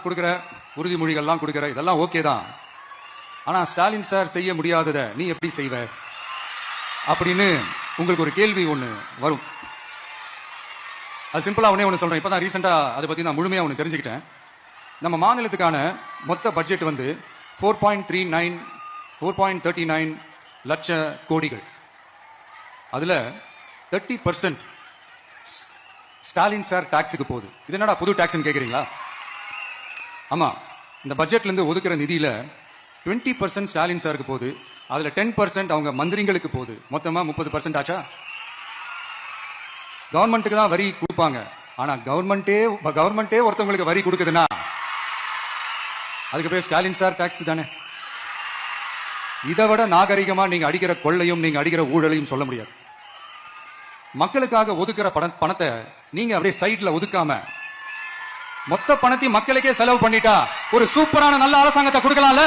கொடுக்கிற உறுதிமொழிகள்லாம் கொடுக்கிற இதெல்லாம் ஓகே தான். ஆனா ஸ்டாலின் சார் செய்ய முடியாதத நீ எப்படி செய்வ அப்படின்னு உங்களுக்கு ஒரு கேள்வி ஒண்ணு வரும். அது சிம்பிளா ஒண்ணே ஒண்ணு சொல்றேன். இப்பதான் ரீசெண்டா அதை பத்தி நான் முழுமையா ஒண்ணு தெரிஞ்சுக்கிட்டேன். நம்ம மாநிலத்துக்கான மொத்த பட்ஜெட் வந்து 4.39 லட்ச கோடிகள். அதுல 30% ஸ்டாலின் சார் டாக்ஸுக்கு போகுது. இது என்னடா புது டாக்ஸ் கேக்குறீங்களா? ஆமா, இந்த பட்ஜெட்ல இருந்து ஒதுக்குற நிதியில 20% ஸ்டாலின் சாருக்கு போகுது. அதுல 10% அவங்க மந்திரிங்களுக்கு போகுது. மொத்தமா 30% ஆச்சா? கவர்மெண்ட்டுக்கு தான் வரி கொடுப்பாங்க. ஆனா கவர்மெண்டே ஒருத்தவங்களுக்கு வரி கொடுக்குதுன்னா அதுக்கு பேர் ஸ்டாலின் சார் டாக்ஸ் தானே. இதை விட நாகரிகமா நீங்க அடிக்கிற கொள்ளையும் நீங்க அடிக்கிற ஊழலையும் சொல்ல முடியாது. மக்களுக்காக ஒதுக்குற பணத்தை நீங்க அப்படியே சைட்ல ஒதுக்காம மொத்த பணத்தையும் மக்களுக்கே செலவு பண்ணிட்டா ஒரு சூப்பரான நல்ல அரசாங்கத்தை கொடுக்கலாம்ல.